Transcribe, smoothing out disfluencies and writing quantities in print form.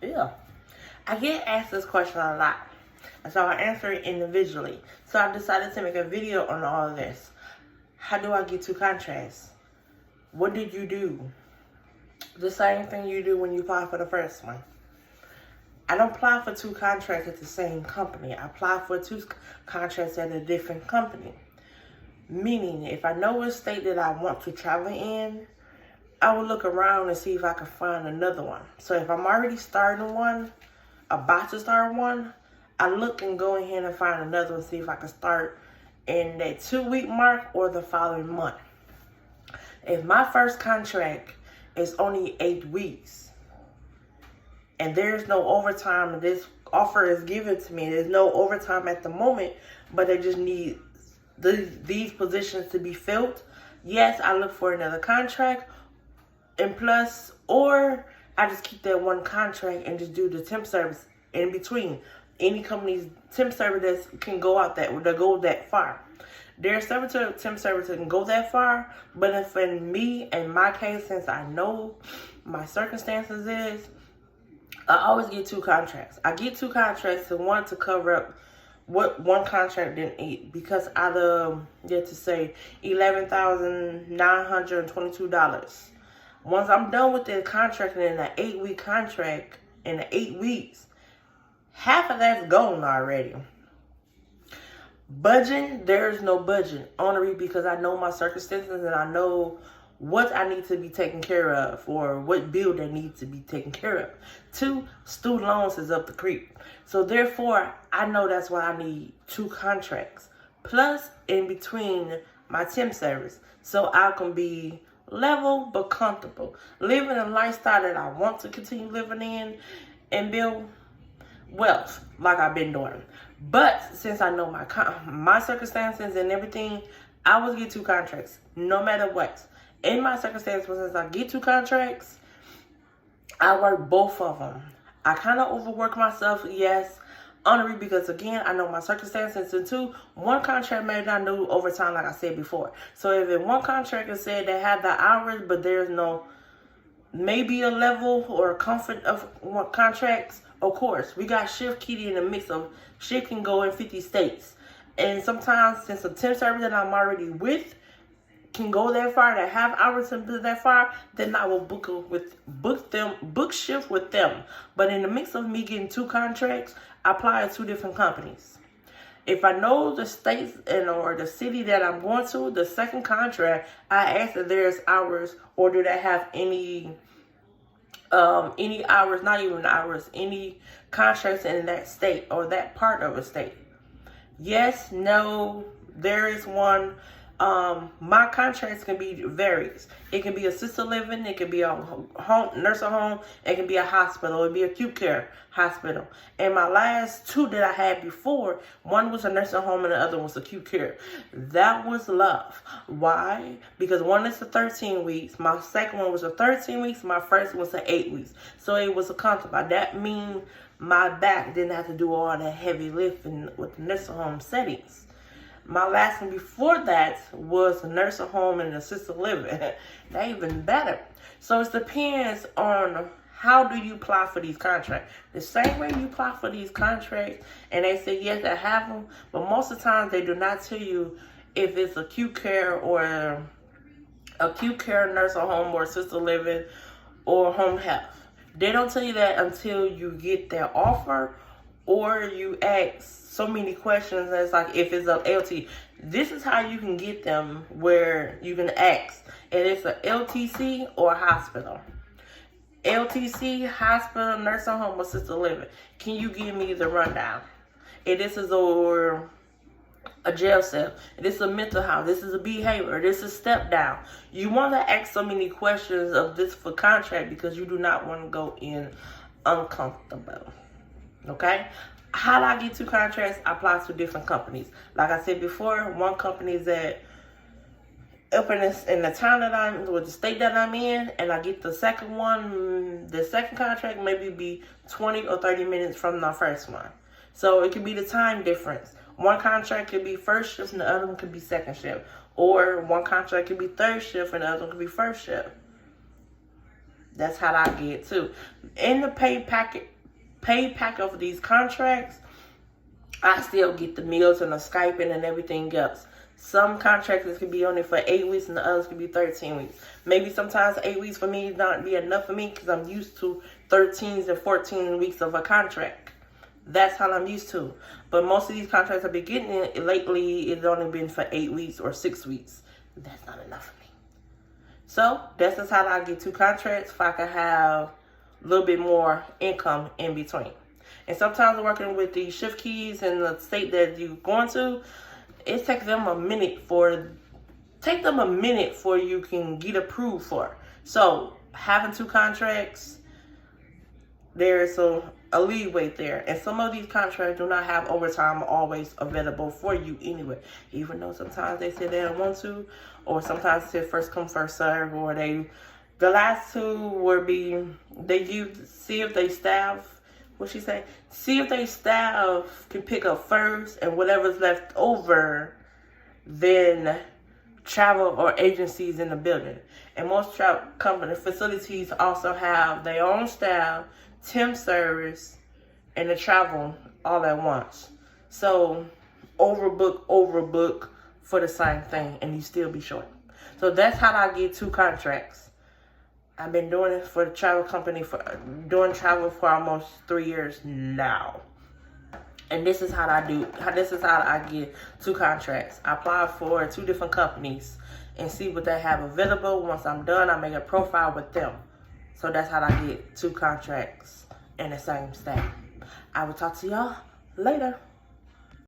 Yeah. I get asked this question a lot. And so I answer it individually. So I decided to make a video on all of this. How do I get 2 contracts? What did you do? The same thing you do when you apply for the first one. I don't apply for 2 contracts at the same company. I apply for 2 contracts at a different company. Meaning, if I know a state that I want to travel in, I will look around and see if I can find another one. So if I'm already starting one, about to start one, I look and go ahead and find another one, see if I can start in that 2-week mark or the following month. If my first contract is only 8 weeks and there's no overtime and this offer is given to me, there's no overtime at the moment, but they just need these positions to be filled, yes, I look for another contract and plus, or I just keep that one contract and just do the temp service in between. Any company's temp service that can go out that go that far. There are several temp services that can go that far, but if in my case, since I know my circumstances is, I always get 2 contracts. I get 2 contracts, and one to cover up what one contract didn't eat, because out of, $11,922. Once I'm done with the contract and in an 8-week contract, in the 8 weeks, half of that's gone already. Budgeting, there's no budget. Only because I know my circumstances and I know what I need to be taken care of or what bill that needs to be taken care of. 2, student loans is up the creek. So therefore, I know that's why I need 2 contracts. Plus, in between my temp service. So I can be level but comfortable. Living a lifestyle that I want to continue living in and build wealth like I've been doing. But since I know my circumstances and everything, I will get 2 contracts no matter what. In my circumstances, since I get 2 contracts, I work both of them. I kind of overwork myself, yes, only because again, I know my circumstances, and 2, one contract may not do overtime like I said before. So if in one contract is said they have the hours, but there's no maybe a level or a comfort of contracts, of course, we got shift key in the mix of shift can go in 50 states. And sometimes, since the temp service that I'm already with can go that far, that have hours to do that far, then I will book shift with them. But in the mix of me getting 2 contracts, I apply to 2 different companies. If I know the states or the city that I'm going to, the second contract, I ask if there's hours or do they have any hours, not even hours, any contracts in that state or that part of a state. Yes, no, there is one. My contracts can be varies. It can be assisted living, it can be a home, nursing home, it can be a hospital, it can be acute care hospital. And my last 2 that I had before, one was a nursing home and the other was acute care. That was love. Why? Because one is for 13 weeks, my second one was for 13 weeks, my first one was for 8 weeks. So it was a comfortable. That means my back didn't have to do all that heavy lifting with the nursing home settings. My last one before that was a nursing home and assisted living. That even better. So it depends on how do you apply for these contracts. The same way you apply for these contracts, and they say yes, I have them, but most of the time they do not tell you if it's acute care or acute care nursing home or assisted living or home health. They don't tell you that until you get their offer or you ask so many questions. It's like if it's a LT, this is how you can get them, where you can ask, and it's a LTC or a hospital. LTC, hospital, nursing home, assisted living. Can you give me the rundown? And this is a jail cell. This is a mental health. This is a behavior. This is step down. You want to ask so many questions of this for contract because you do not want to go in uncomfortable. Okay? How do I get 2 contracts? I apply to different companies. Like I said before, one company is up in the town that I'm, with the state that I'm in, and I get the second one. The second contract maybe be 20 or 30 minutes from the first one. So it could be the time difference. One contract could be first shift and the other one could be second shift. Or one contract could be third shift and the other one could be first shift. That's how I get too. In the pay packet pay pack of these contracts, I still get the meals and the Skyping and everything else. Some contracts can be only for 8 weeks and the others can be 13 weeks. Maybe sometimes 8 weeks for me not be enough for me because I'm used to 13s and 14 weeks of a contract. That's how I'm used to. But most of these contracts I've been getting lately, it's only been for 8 weeks or 6 weeks. That's not enough for me. So that's just how I get 2 contracts if I can have a little bit more income in between. And sometimes working with the shift keys in the state that you're going to, it takes them a minute for you can get approved for. So having 2 contracts, there's a leeway there. And some of these contracts do not have overtime always available for you anyway. Even though sometimes they say they don't want to, or sometimes they say first come, first serve, or the last 2 would be, see if they staff, see if they staff can pick up first, and whatever's left over, then travel or agencies in the building. And most travel company facilities also have their own staff, temp service, and the travel all at once. So overbook for the same thing, and you still be short. So that's how I get 2 contracts. I've been doing it for the travel company, doing travel for almost 3 years now. And this is how I get 2 contracts. I apply for 2 different companies and see what they have available. Once I'm done, I make a profile with them. So that's how I get 2 contracts in the same state. I will talk to y'all later.